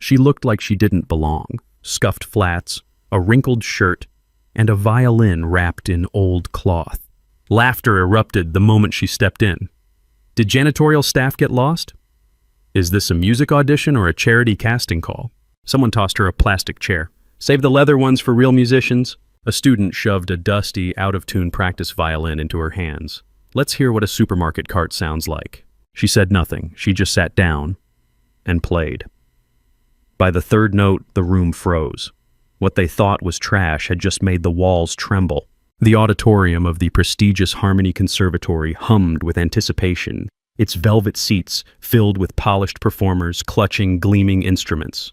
She looked like she didn't belong. Scuffed flats, a wrinkled shirt, and a violin wrapped in old cloth. Laughter erupted the moment she stepped in. Did janitorial staff get lost? Is this a music audition or a charity casting call? Someone tossed her a plastic chair. Save the leather ones for real musicians. A student shoved a dusty, out-of-tune practice violin into her hands. Let's hear what a supermarket cart sounds like. She said nothing. She just sat down and played. By the third note, the room froze. What they thought was trash had just made the walls tremble. The auditorium of the prestigious Harmony Conservatory hummed with anticipation, its velvet seats filled with polished performers clutching gleaming instruments.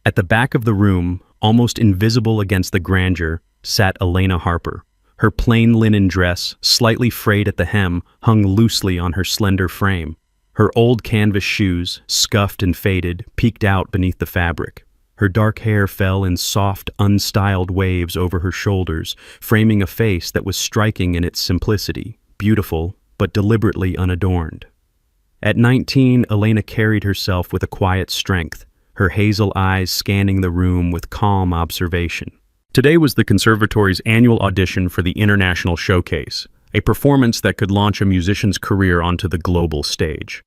At the back of the room, almost invisible against the grandeur, sat Elena Harper. Her plain linen dress, slightly frayed at the hem, hung loosely on her slender frame. Her old canvas shoes, scuffed and faded, peeked out beneath the fabric. Her dark hair fell in soft, unstyled waves over her shoulders, framing a face that was striking in its simplicity, beautiful, but deliberately unadorned. At 19, Elena carried herself with a quiet strength, her hazel eyes scanning the room with calm observation. Today was the conservatory's annual audition for the International Showcase, a performance that could launch a musician's career onto the global stage.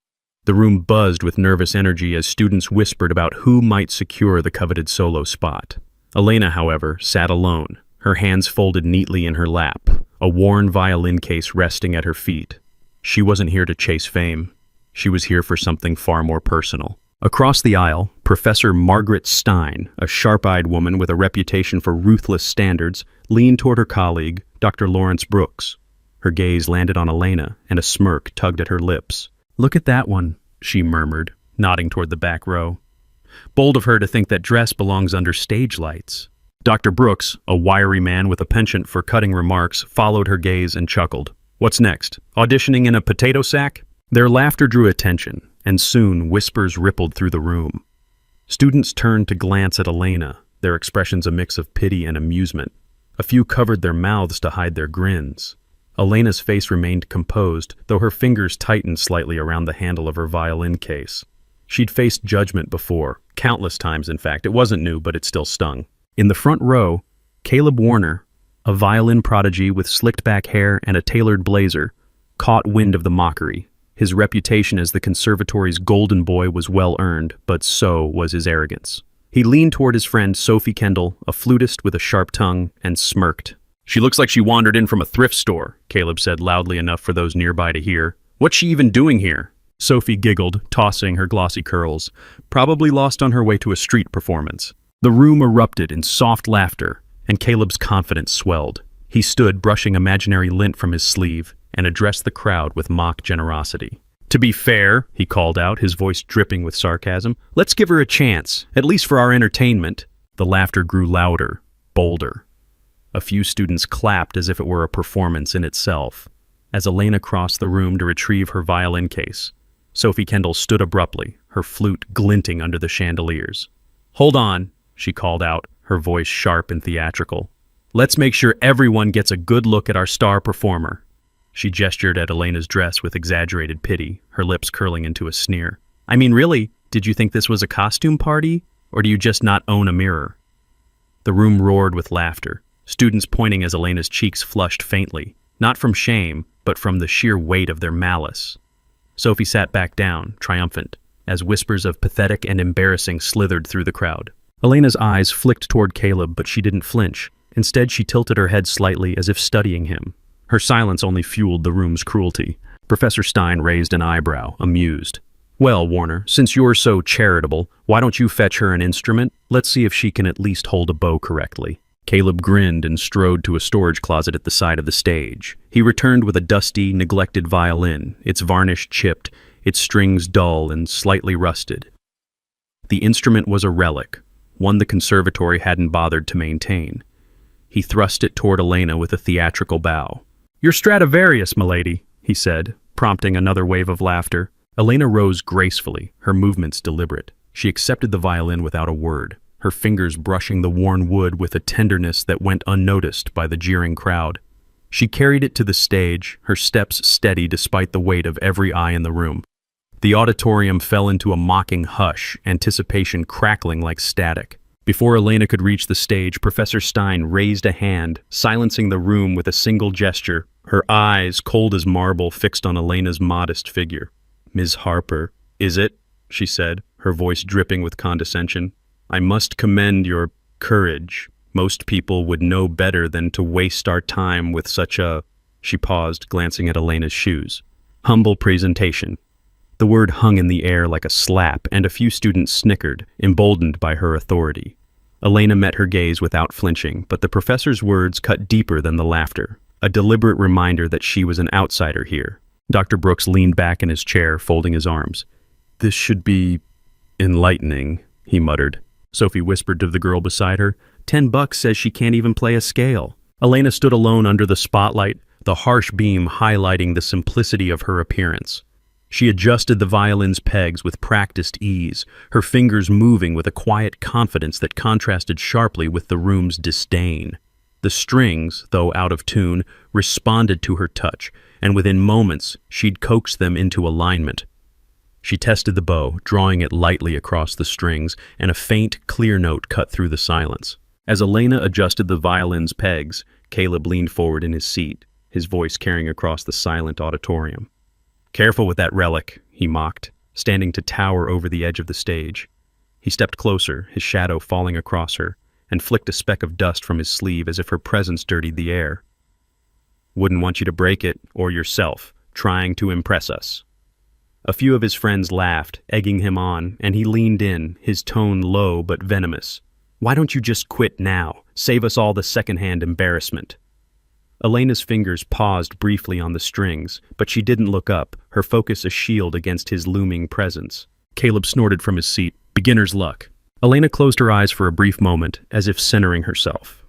The room buzzed with nervous energy as students whispered about who might secure the coveted solo spot. Elena, however, sat alone, her hands folded neatly in her lap, a worn violin case resting at her feet. She wasn't here to chase fame. She was here for something far more personal. Across the aisle, Professor Margaret Stein, a sharp-eyed woman with a reputation for ruthless standards, leaned toward her colleague, Dr. Lawrence Brooks. Her gaze landed on Elena, and a smirk tugged at her lips. "Look at that one," she murmured, nodding toward the back row. Bold of her to think that dress belongs under stage lights. Dr. Brooks, a wiry man with a penchant for cutting remarks, followed her gaze and chuckled. "What's next? Auditioning in a potato sack?" Their laughter drew attention, and soon whispers rippled through the room. Students turned to glance at Elena, their expressions a mix of pity and amusement. A few covered their mouths to hide their grins. Elena's face remained composed, though her fingers tightened slightly around the handle of her violin case. She'd faced judgment before, countless times in fact. It wasn't new, but it still stung. In the front row, Caleb Warner, a violin prodigy with slicked-back hair and a tailored blazer, caught wind of the mockery. His reputation as the conservatory's golden boy was well-earned, but so was his arrogance. He leaned toward his friend Sophie Kendall, a flutist with a sharp tongue, and smirked. "She looks like she wandered in from a thrift store," Caleb said loudly enough for those nearby to hear. "What's she even doing here?" Sophie giggled, tossing her glossy curls. "Probably lost on her way to a street performance." The room erupted in soft laughter, and Caleb's confidence swelled. He stood brushing imaginary lint from his sleeve and addressed the crowd with mock generosity. "To be fair," he called out, his voice dripping with sarcasm, "let's give her a chance, at least for our entertainment." The laughter grew louder, bolder. A few students clapped as if it were a performance in itself. As Elena crossed the room to retrieve her violin case, Sophie Kendall stood abruptly, her flute glinting under the chandeliers. "Hold on," she called out, her voice sharp and theatrical. "Let's make sure everyone gets a good look at our star performer." She gestured at Elena's dress with exaggerated pity, her lips curling into a sneer. "I mean, really, did you think this was a costume party? Or do you just not own a mirror?" The room roared with laughter, students pointing as Elena's cheeks flushed faintly, not from shame, but from the sheer weight of their malice. Sophie sat back down, triumphant, as whispers of pathetic and embarrassing slithered through the crowd. Elena's eyes flicked toward Caleb, but she didn't flinch. Instead, she tilted her head slightly as if studying him. Her silence only fueled the room's cruelty. Professor Stein raised an eyebrow, amused. "Well, Warner, since you're so charitable, why don't you fetch her an instrument? Let's see if she can at least hold a bow correctly." Caleb grinned and strode to a storage closet at the side of the stage. He returned with a dusty, neglected violin, its varnish chipped, its strings dull and slightly rusted. The instrument was a relic, one the conservatory hadn't bothered to maintain. He thrust it toward Elena with a theatrical bow. "You're Stradivarius, milady," he said, prompting another wave of laughter. Elena rose gracefully, her movements deliberate. She accepted the violin without a word, her fingers brushing the worn wood with a tenderness that went unnoticed by the jeering crowd. She carried it to the stage, her steps steady despite the weight of every eye in the room. The auditorium fell into a mocking hush, anticipation crackling like static. Before Elena could reach the stage, Professor Stein raised a hand, silencing the room with a single gesture, her eyes, cold as marble, fixed on Elena's modest figure. "Ms. Harper, is it?" she said, her voice dripping with condescension. "I must commend your courage. Most people would know better than to waste our time with such a—" She paused, glancing at Elena's shoes. "Humble presentation." The word hung in the air like a slap, and a few students snickered, emboldened by her authority. Elena met her gaze without flinching, but the professor's words cut deeper than the laughter, a deliberate reminder that she was an outsider here. Dr. Brooks leaned back in his chair, folding his arms. "This should be enlightening," he muttered. Sophie whispered to the girl beside her. $10 says she can't even play a scale." Elena stood alone under the spotlight, the harsh beam highlighting the simplicity of her appearance. She adjusted the violin's pegs with practiced ease, her fingers moving with a quiet confidence that contrasted sharply with the room's disdain. The strings, though out of tune, responded to her touch, and within moments she'd coaxed them into alignment. She tested the bow, drawing it lightly across the strings, and a faint, clear note cut through the silence. As Elena adjusted the violin's pegs, Caleb leaned forward in his seat, his voice carrying across the silent auditorium. "Careful with that relic," he mocked, standing to tower over the edge of the stage. He stepped closer, his shadow falling across her, and flicked a speck of dust from his sleeve as if her presence dirtied the air. "Wouldn't want you to break it, or yourself, trying to impress us." A few of his friends laughed, egging him on, and he leaned in, his tone low but venomous. "Why don't you just quit now? Save us all the secondhand embarrassment." Elena's fingers paused briefly on the strings, but she didn't look up, her focus a shield against his looming presence. Caleb snorted from his seat. "Beginner's luck." Elena closed her eyes for a brief moment, as if centering herself.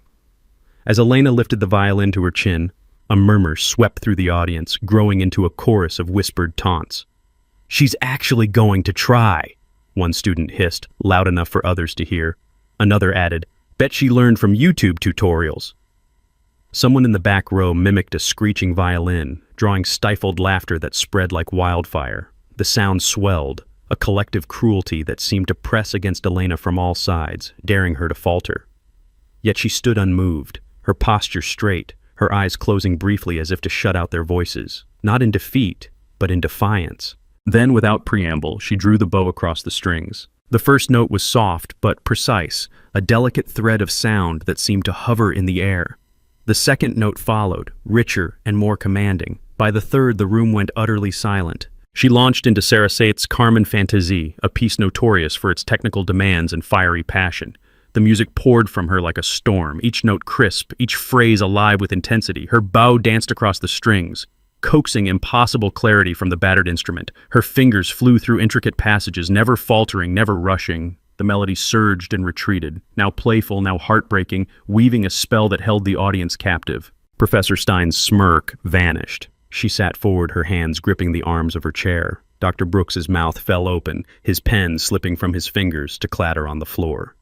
As Elena lifted the violin to her chin, a murmur swept through the audience, growing into a chorus of whispered taunts. "She's actually going to try," one student hissed, loud enough for others to hear. Another added, "Bet she learned from YouTube tutorials." Someone in the back row mimicked a screeching violin, drawing stifled laughter that spread like wildfire. The sound swelled, a collective cruelty that seemed to press against Elena from all sides, daring her to falter. Yet she stood unmoved, her posture straight, her eyes closing briefly as if to shut out their voices, not in defeat, but in defiance. Then, without preamble, she drew the bow across the strings. The first note was soft but precise, a delicate thread of sound that seemed to hover in the air. The second note followed, richer and more commanding. By the third, the room went utterly silent. She launched into Sarasate's Carmen Fantasie, a piece notorious for its technical demands and fiery passion. The music poured from her like a storm, each note crisp, each phrase alive with intensity. Her bow danced across the strings, coaxing impossible clarity from the battered instrument. Her fingers flew through intricate passages, never faltering, never rushing. The melody surged and retreated, now playful, now heartbreaking, weaving a spell that held the audience captive. Professor Stein's smirk vanished. She sat forward, her hands gripping the arms of her chair. Dr. Brooks's mouth fell open, his pen slipping from his fingers to clatter on the floor.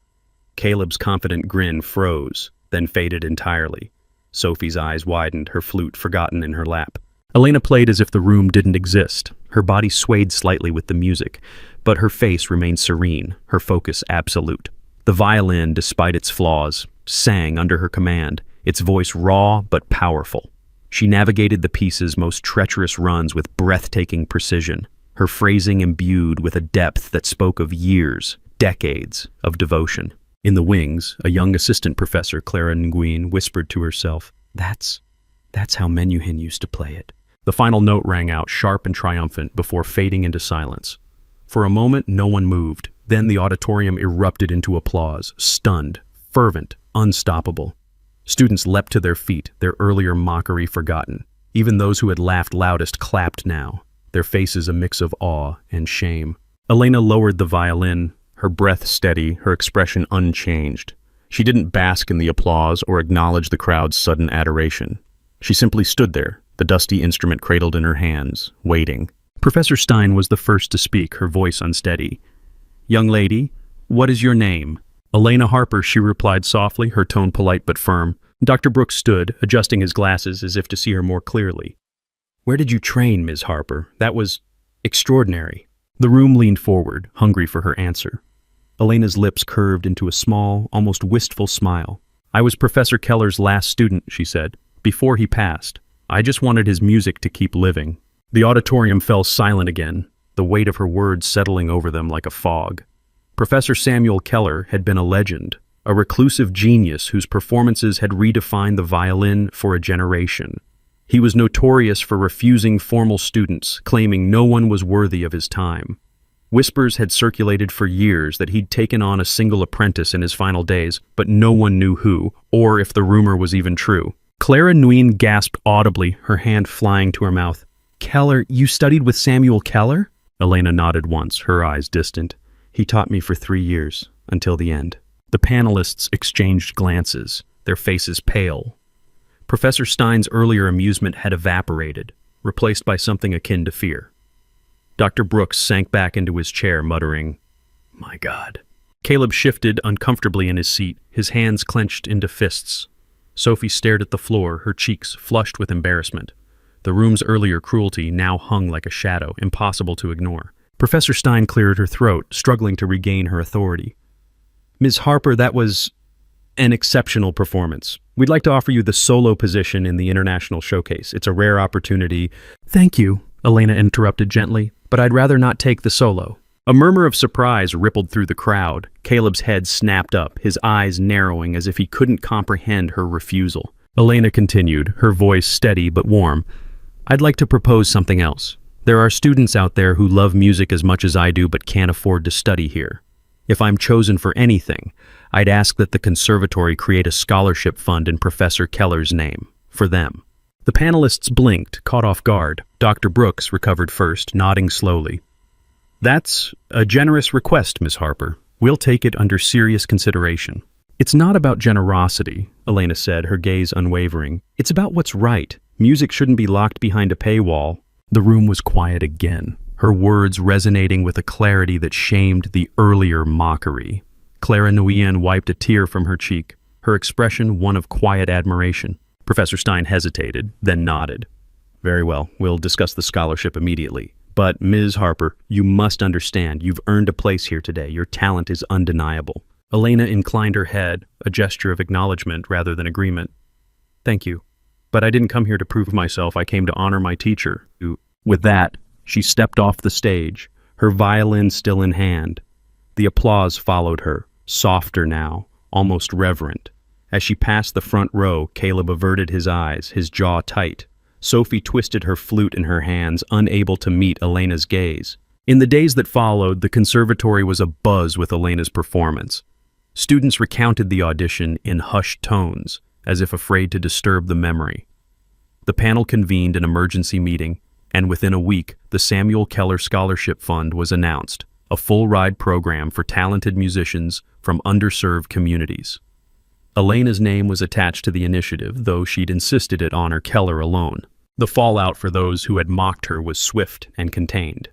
Caleb's confident grin froze, then faded entirely. Sophie's eyes widened, her flute forgotten in her lap. Elena played as if the room didn't exist. Her body swayed slightly with the music, but her face remained serene, her focus absolute. The violin, despite its flaws, sang under her command, its voice raw but powerful. She navigated the piece's most treacherous runs with breathtaking precision, her phrasing imbued with a depth that spoke of years, decades of devotion. In the wings, a young assistant professor, Clara Nguyen, whispered to herself, That's how Menuhin used to play it." The final note rang out, sharp and triumphant, before fading into silence. For a moment, no one moved. Then the auditorium erupted into applause, stunned, fervent, unstoppable. Students leapt to their feet, their earlier mockery forgotten. Even those who had laughed loudest clapped now, their faces a mix of awe and shame. Elena lowered the violin, her breath steady, her expression unchanged. She didn't bask in the applause or acknowledge the crowd's sudden adoration. She simply stood there, the dusty instrument cradled in her hands, waiting. Professor Stein was the first to speak, her voice unsteady. "Young lady, what is your name?" "Elena Harper," she replied softly, her tone polite but firm. Dr. Brooks stood, adjusting his glasses as if to see her more clearly. "Where did you train, Ms. Harper? That was extraordinary." The room leaned forward, hungry for her answer. Elena's lips curved into a small, almost wistful smile. "I was Professor Keller's last student," she said, "before he passed. I just wanted his music to keep living." The auditorium fell silent again, the weight of her words settling over them like a fog. Professor Samuel Keller had been a legend, a reclusive genius whose performances had redefined the violin for a generation. He was notorious for refusing formal students, claiming no one was worthy of his time. Whispers had circulated for years that he'd taken on a single apprentice in his final days, but no one knew who, or if the rumor was even true. Clara Nguyen gasped audibly, her hand flying to her mouth. "Keller, you studied with Samuel Keller?" Elena nodded once, her eyes distant. "He taught me for 3 years, until the end." The panelists exchanged glances, their faces pale. Professor Stein's earlier amusement had evaporated, replaced by something akin to fear. Dr. Brooks sank back into his chair, muttering, "My God." Caleb shifted uncomfortably in his seat, his hands clenched into fists. Sophie stared at the floor, her cheeks flushed with embarrassment. The room's earlier cruelty now hung like a shadow, impossible to ignore. Professor Stein cleared her throat, struggling to regain her authority. "Ms. Harper, that was an exceptional performance. We'd like to offer you the solo position in the International Showcase. It's a rare opportunity." "Thank you," Elena interrupted gently, "but I'd rather not take the solo." A murmur of surprise rippled through the crowd. Caleb's head snapped up, his eyes narrowing as if he couldn't comprehend her refusal. Elena continued, her voice steady but warm. "I'd like to propose something else. There are students out there who love music as much as I do but can't afford to study here. If I'm chosen for anything, I'd ask that the conservatory create a scholarship fund in Professor Keller's name, for them." The panelists blinked, caught off guard. Dr. Brooks recovered first, nodding slowly. "That's a generous request, Miss Harper. We'll take it under serious consideration." "It's not about generosity," Elena said, her gaze unwavering. "It's about what's right. Music shouldn't be locked behind a paywall." The room was quiet again, her words resonating with a clarity that shamed the earlier mockery. Clara Nguyen wiped a tear from her cheek, her expression one of quiet admiration. Professor Stein hesitated, then nodded. "Very well, we'll discuss the scholarship immediately. But, Ms. Harper, you must understand, you've earned a place here today. Your talent is undeniable." Elena inclined her head, a gesture of acknowledgement rather than agreement. "Thank you. But I didn't come here to prove myself. I came to honor my teacher." With that, she stepped off the stage, her violin still in hand. The applause followed her, softer now, almost reverent. As she passed the front row, Caleb averted his eyes, his jaw tight. Sophie twisted her flute in her hands, unable to meet Elena's gaze. In the days that followed, the conservatory was abuzz with Elena's performance. Students recounted the audition in hushed tones, as if afraid to disturb the memory. The panel convened an emergency meeting, and within a week, the Samuel Keller Scholarship Fund was announced, a full-ride program for talented musicians from underserved communities. Elena's name was attached to the initiative, though she'd insisted it honor Keller alone. The fallout for those who had mocked her was swift and contained.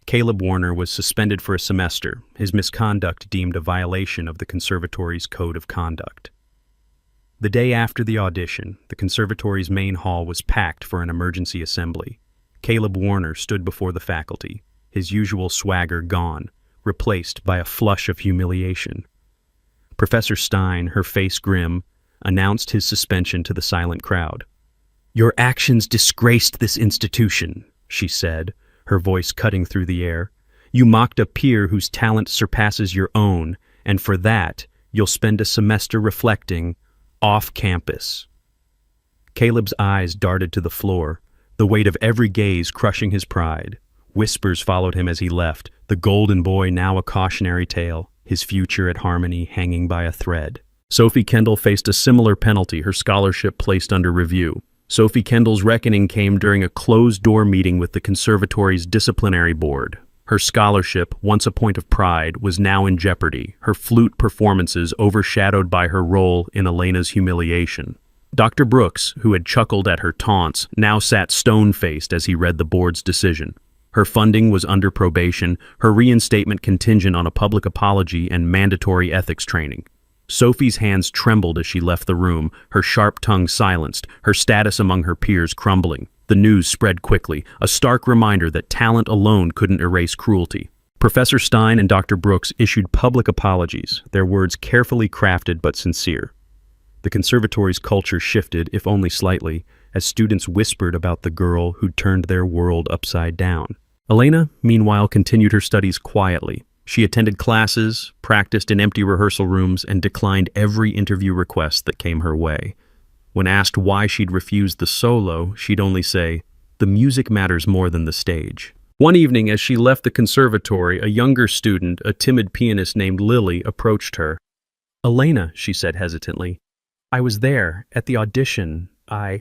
Caleb Warner was suspended for a semester, his misconduct deemed a violation of the conservatory's code of conduct. The day after the audition, the conservatory's main hall was packed for an emergency assembly. Caleb Warner stood before the faculty, his usual swagger gone, replaced by a flush of humiliation. Professor Stein, her face grim, announced his suspension to the silent crowd. "Your actions disgraced this institution," she said, her voice cutting through the air. "You mocked a peer whose talent surpasses your own, and for that, you'll spend a semester reflecting off campus." Caleb's eyes darted to the floor, the weight of every gaze crushing his pride. Whispers followed him as he left, the golden boy now a cautionary tale, his future at Harmony hanging by a thread. Sophie Kendall faced a similar penalty, her scholarship placed under review. Sophie Kendall's reckoning came during a closed-door meeting with the conservatory's disciplinary board. Her scholarship, once a point of pride, was now in jeopardy, her flute performances overshadowed by her role in Elena's humiliation. Dr. Brooks, who had chuckled at her taunts, now sat stone-faced as he read the board's decision. Her funding was under probation, her reinstatement contingent on a public apology and mandatory ethics training. Sophie's hands trembled as she left the room, her sharp tongue silenced, her status among her peers crumbling. The news spread quickly, a stark reminder that talent alone couldn't erase cruelty. Professor Stein and Dr. Brooks issued public apologies, their words carefully crafted but sincere. The conservatory's culture shifted, if only slightly, as students whispered about the girl who'd turned their world upside down. Elena, meanwhile, continued her studies quietly. She attended classes, practiced in empty rehearsal rooms, and declined every interview request that came her way. When asked why she'd refused the solo, she'd only say, "The music matters more than the stage." One evening, as she left the conservatory, a younger student, a timid pianist named Lily, approached her. "Elena," she said hesitantly, "I was there, at the audition. I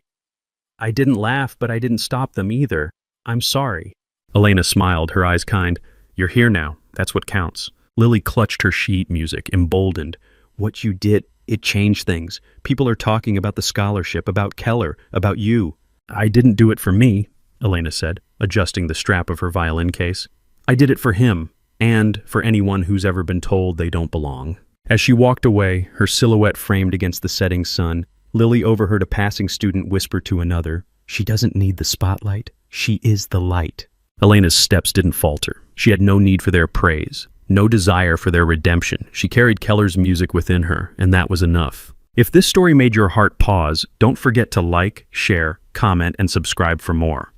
didn't laugh, but I didn't stop them either. I'm sorry." Elena smiled, her eyes kind. "You're here now. That's what counts." Lily clutched her sheet music, emboldened. "What you did, it changed things. People are talking about the scholarship, about Keller, about you." "I didn't do it for me," Elena said, adjusting the strap of her violin case. "I did it for him, and for anyone who's ever been told they don't belong." As she walked away, her silhouette framed against the setting sun, Lily overheard a passing student whisper to another, "She doesn't need the spotlight. She is the light." Elena's steps didn't falter. She had no need for their praise, no desire for their redemption. She carried Keller's music within her, and that was enough. If this story made your heart pause, don't forget to like, share, comment, and subscribe for more.